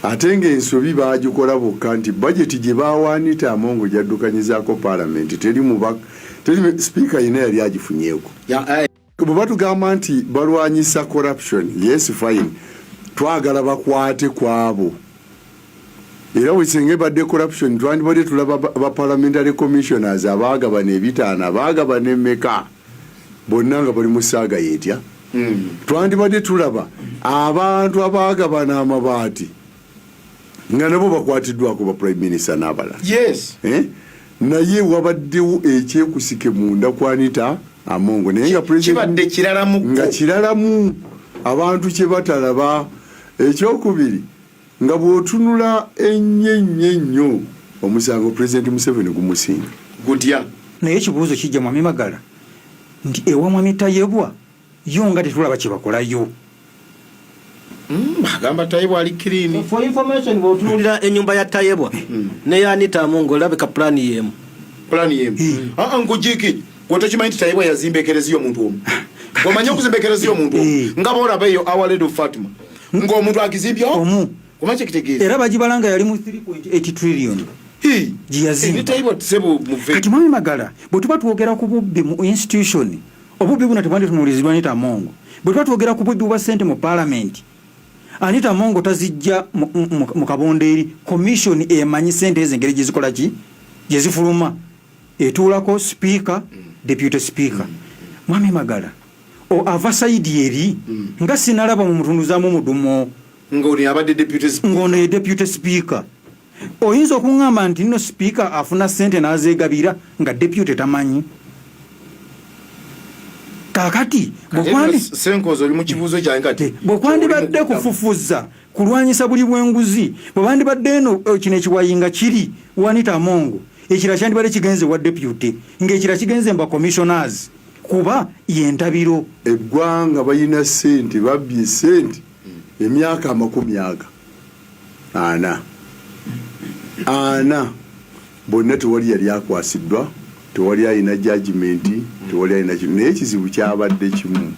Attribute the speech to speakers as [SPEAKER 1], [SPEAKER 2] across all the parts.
[SPEAKER 1] Atenge ensobi bagikola bokka nti budget gye bawaanita Amongo gyaddukanyizaako parliament teri speaker yina yali agifunyeeko. Bwe batugamba nti balwanyisa corruption, yes fine, twagala bakwate kwabo. Era wisenge badde corruption twandibadde tulaba ba parliamentary commissioners abaagabana ebitaano abaagabana emmeka bonna nga bali mu ssaaga yeetya. Twandibadde tulaba abantu abaagabana amabaati nga nabo bakwatiddwako ba prime minister n'abalala.
[SPEAKER 2] Yes.
[SPEAKER 1] Naye wabaddewo ekyekusike munda kwanita Amongo naye nga
[SPEAKER 2] kibadde kiralamu
[SPEAKER 1] nga kiralamu abantu kye batalaba. Ekyokubiri nga bw'otunula ennyo omusango President Museveni gumusinga
[SPEAKER 2] gutya.
[SPEAKER 3] Naye ekibuuzo kijja Mwami Magala nti ewa Mwami Tayebwa yo nga tetulaba kye bakolayo.
[SPEAKER 2] Agamba Tayebwa ali clean.
[SPEAKER 4] For information bw'otunulira ennyumba ya Tayebwa ne ya Anita Amongo olabika plan yemu.
[SPEAKER 2] Nkujiki gwotakimanyi nti Tayebwa yazimba ekereziya omuntu omu. Gwomanyi okuzimba ekereziya omuntu omu nga boolaba eyo Our Lady of Fatima ng'omuntu agizimbya omu. Kumanyi ekitegeeza
[SPEAKER 3] era bagibalanga yali mu 3.8 trillion giyazimba. Kati Mwami Magala bwe tuba twogera ku bubbi mu institution obubbi buno tebwandi tunuulizibwa Anita Amongo. Bwe tuba twogera ku bubbi bwa ssente mu parliament Anita Amongo tazijja mu kabondeeri commission emanyi ssente ez'engeri gye zikola ki gye zifuluma etuulako speaker deputy speaker. Mwami Magala ava sayidi eri nga sinalaba mu mutunuzaamu mudumo
[SPEAKER 2] ng'oni abadde
[SPEAKER 3] deputy speaker. Oyinza okuŋŋamba nti nno speaker afuna ssente n'azeegabira nga deputy tamanyi. Kakati bwekwandibadde kufufuza kulwanyisa buli bw'enguzi bwebandibadde eno kino ekiwayinga kiri Anita Amongo ekira kyandibadde kigenze wa deputy ng'ekira kigenze mba commissioners kuba yentabiro.
[SPEAKER 1] Eggwanga balina ssente babbye ssente emyaka 40 bonna tewali yali akwasiddwa tewali alina judgment tewali alina kimu. Naye ekizibu kyabadde kimu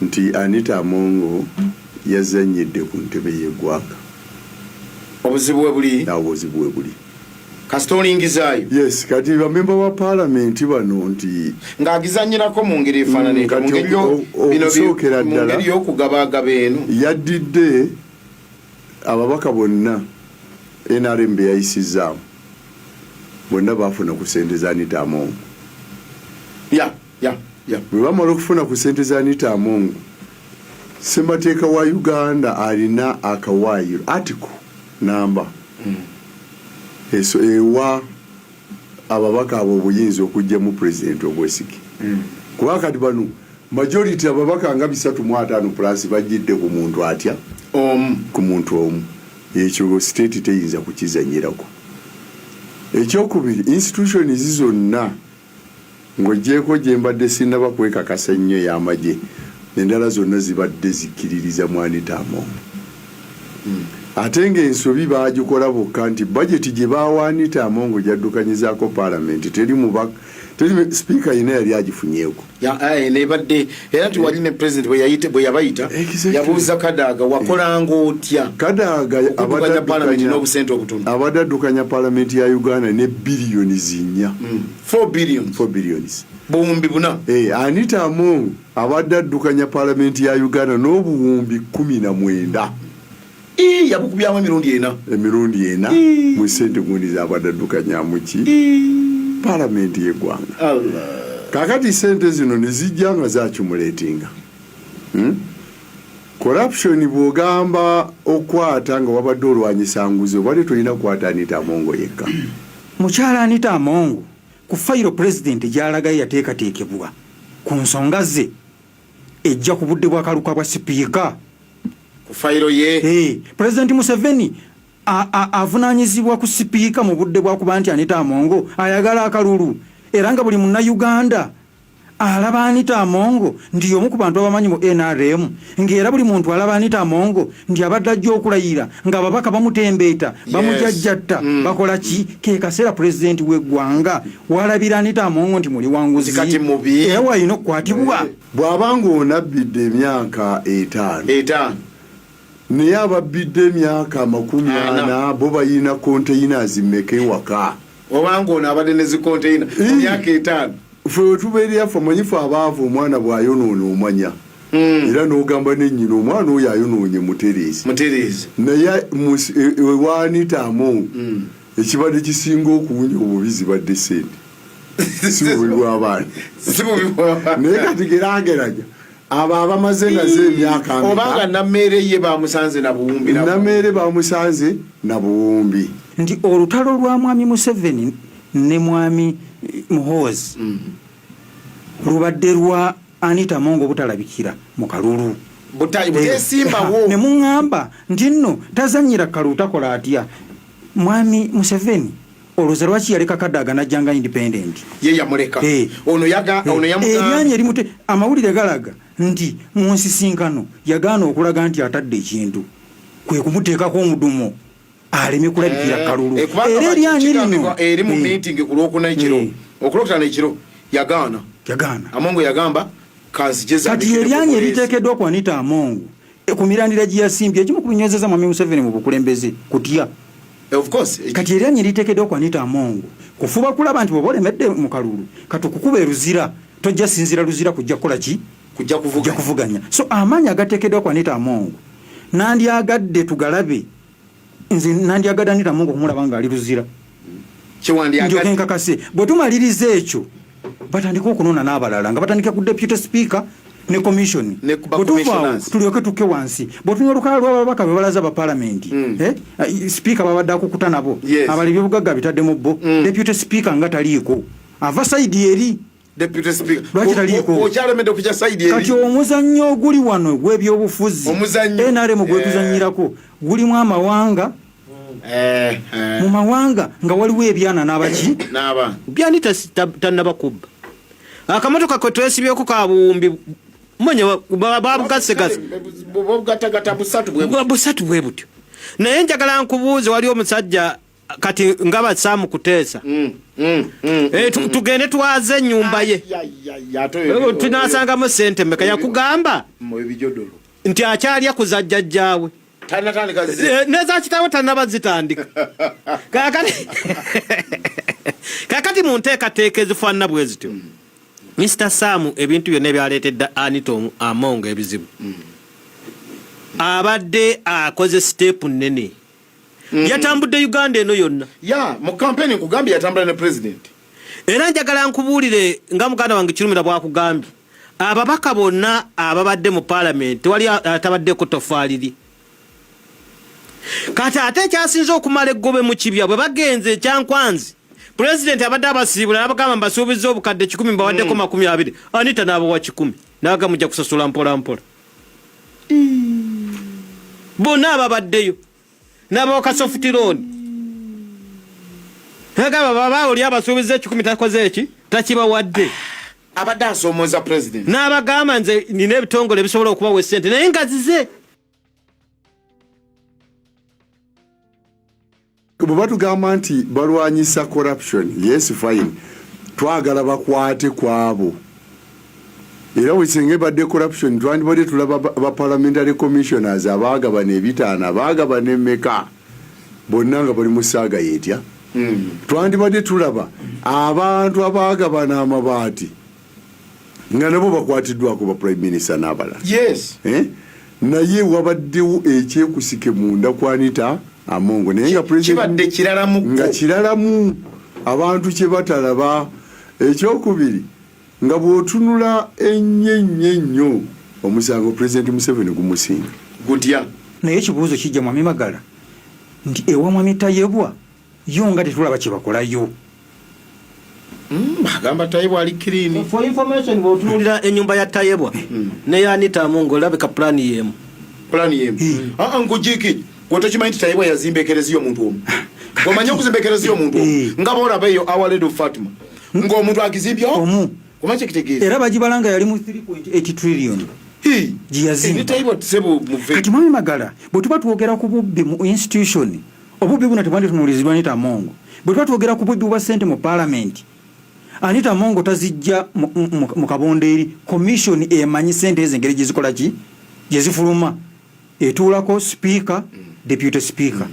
[SPEAKER 1] nti Anita Amongo yazanyidde ku ntebe y'eggwanga.
[SPEAKER 2] Obuzibu bwe buli kastolingizayo.
[SPEAKER 1] Yes, kati bamemba wa parliament bano nti
[SPEAKER 2] ng'agizanyirako mu ngeri efaananeka mu ngeri y'okugabagaba eno
[SPEAKER 1] yaddidde ababaka bonna NRM be yayisizaamu bonna baafuna ku ssente za Anita Amongo. Bwe bamala okufuna ku ssente za Anita Amongo ssemateeka wa Uganda alina akawaayiro article namba ewa ababaka abo obuyinza okujja mu president obwesige. Kuba kati bano majority ababaka nga 350 plus bajjidde ku muntu atya ku muntu omu. Ekyo state teyinza kukizanyirako. Ekyokubiri institutions zonna ng'ogyeko gye mbadde sinnaba kwekakasa nnyo y'amagye endala zonna zibadde zikkiririza mu Anita Amongo. Ate ng'ensobi bagikola bokka nti budget gye bawaanita Amongo gyaddukanyizaako parliament teri speaker yina yali agifunyeeko.
[SPEAKER 2] Nebadde era nti wali ne president bwe yabayita yabuuza Kadaga wakolanga otya.
[SPEAKER 1] Kadaga abadde addukanya parliament ya Uganda ne billions 4. 4 billions
[SPEAKER 2] buwumbi buna.
[SPEAKER 1] Anita Amongo abadde addukanya parliament ya Uganda n'obuwumbi 19.
[SPEAKER 2] Yabukubyamu
[SPEAKER 1] emirundi ena mu ssente gundi zabadde addukanyamu ki parliament y'eggwanga. Kakati ssente zino ne zijja nga zakimulatinga. Corruption bw'ogamba okwata nga wabadde olwanyisa nguzi obadde tolina kukwata Anita Amongo yekka.
[SPEAKER 3] Mukyala Anita Amongo ku fayiro president gy'alagayo yateekateekebwa ku nsonga ze ejja ku budde bw'akaluka bwa sipiika
[SPEAKER 2] ku fayiro ye.
[SPEAKER 3] President Museveni avunaanyizibwa ku sipiika mu budde bwa kuba nti Anita Amongo ayagala akalulu era nga buli munnauganda alaba Anita Amongo ndi omu ku bantu abamanyi mu NRM ng'era buli muntu alaba Anita Amongo ndi abadde ajja okulayira nga ababaka bamutembeeta bamujajjatta bakola ki ke kaseera president w'eggwanga walabira Anita Amongo nti muli wanguzi era walina okukwatibwa.
[SPEAKER 1] Bw'abanga onabbidde emyaka 5 naye ababidde emyaka 40 bo bayina containers mmeka ewaka
[SPEAKER 2] obanga ono abadde ne zikonteina emyaka 5
[SPEAKER 1] ffe wetubeerera ffe amanyifu abaavu omwana bw'ayonoona omanya era n'ogamba nennyina omwana oyo ayonoonye mutereezi naye ewaanitaamu ekibadde kisinga okuwunya obubi zibadde sente si bubi bw'abaana naye kati gerageranya abo abamaze nazo emyaka
[SPEAKER 2] obanga nammeere ye bamusanze na buwumbi
[SPEAKER 1] nammeere bamusanze na buwumbi
[SPEAKER 3] nti olutalo lwa mwami Museveni ne mwami Muhoozi lubadde lwa Anita Mongo butalabikira mu kalulu
[SPEAKER 2] butesimbawo
[SPEAKER 3] ne muŋŋamba nti nno tazannyira kalulu takola atya mwami Museveni oluza lwaki yaleka Kadaga najjanga independent
[SPEAKER 2] ye yamuleka ono yamugamba
[SPEAKER 3] eryanya erimute amawulire galaga nti mu nsisinkano yagaana okulaga nti atadde ekintu kwe kumuteekako omudumo aleme kulabikira kalulu era eryanya lino
[SPEAKER 2] eri mu meeting ku lwokuna ekiro okulokutana ekiro yagaana Amongo yagamba
[SPEAKER 3] kati eryanya eriteekeddwa okwanita Amongo ku mirandira gye yasimbye ekimu ku binyozeza mwami Museveni mu bukulembeze kutya
[SPEAKER 2] of course
[SPEAKER 3] kati eryanya eriteekeddwa okwanita Amongo kufuba kulaba nti bwoba olemedde mu kalulu kati okukuba eruzira tojja sinzira luzira kujja kukola ki kujja kuvuganya so amaanyi agateekeddwa okwanita Amongo nandyagadde tugalabe nze nandyagadde Anita Amongo kumulaba nga ali luzira njoke nkakase bwe tumaliriza ekyo batandika okunona n'abalala nga batandika ku deputy speaker ne commission bwetuvaawo tulyoke tukke wansi bwetunywa olukala lw'ababaka bwe balaza ba palamenti speaker babadde akukuta nabo abali byobugagga bitaddemu bo deputy speaker nga taliiko ava saidi eri lwaki taliiko kati omuzannyo oguli wano gw'ebyobufuzi NRM gwetuzannyirako gulimu amawanga mu mawanga nga waliwo ebyana n'abaki
[SPEAKER 4] byani tannabakubba akamotoka kwe twesibyeko ka buwumbi manya babugasegase busatu bwe butyo naye njagala nkubuuze wali omusajja kati nga basaamu kuteesa tugende twaze ennyumba ye tunasangamu sente meka yakugamba nti akyalya kuzajjajjaawe neza kitawo tanaba zitandika kakati mu nteekateeka ezifaanana bwe zityo Mr. Samu ebintu byonna ebyaleetedde Anita Amongo ebizibu abadde akoze step nnene yatambudde Uganda eno yonna
[SPEAKER 2] mu campaign nkugambye yatambula ne president
[SPEAKER 4] era njagala nkubuulire nga muganda wange Kirumira bwakugambye ababaka bonna ababadde mu parliament tewali atabaddeko tofaaliri kati ate ekyasinze okumala eggobe mu kibya bwe bagenze ekyankwanzi president abadde abasiibula n'abagamba mbasuubiza obukadde 10 mbawaddeko 20 Anita n'abawa 10 n'aga mujja kusasula mpola mpola bonna ababaddeyo n'abawa soft loan n'agamba baba oli abasuubiza 10 takoze eki takibawadde
[SPEAKER 2] abadde asoomoza president
[SPEAKER 4] n'abagamba nze nina ebitongole bisobola okubawa essente naye ngazize
[SPEAKER 1] bwe batugamba nti balwanyisa corruption yes fine twagala bakwate kwabo era wesinga badde corruption twandibadde tulaba ba parliamentary commissioners abaagabana ebitaana abaagabana emmeka bonna nga bali mu ssaaga yeetya twandibadde tulaba abantu abaagabana amabaati nga nabo bakwatiddwako ba prime minister n'abalala naye wabaddewo ekyekusike munda kwanita Amongo naye nga president nga kiralamu abantu kye batalaba ekyokubiri nga bw'otunula ennyo omusango president Museveni gumusinga
[SPEAKER 2] gutya
[SPEAKER 3] naye ekibuuzo kijja mwami Magala nti ewa mwami Tayebwa yo nga tetulaba kye bakolayo
[SPEAKER 2] agamba Tayebwa ali clean
[SPEAKER 4] for information bw'otunulira ennyumba ya Tayebwa ne Anita Amongo labika plan yemu
[SPEAKER 2] nkujiki gwotokimanyi nti Tayebwa yazimba ekereziya omuntu omu omanyi okuzimba omuntu omu nga boolaba eyo Our Lady of Fatima ng'omuntu agizimbye omu omanyi kyekitegeeza
[SPEAKER 3] era bagibalanga yali mu 3.8 trillion kati mwami Magala bwe tuba twogera ku bubbi mu institution obubbi buno tebandi tunuulizibwa Anita Amongo bwe tuba twogera ku bubbi bwa ssente mu parliament Anita Amongo tazijja mu kabondeeri commission emanyi ssente ezo engeri gyezikola ki gyezifuluma etuulako speaker deputy speaker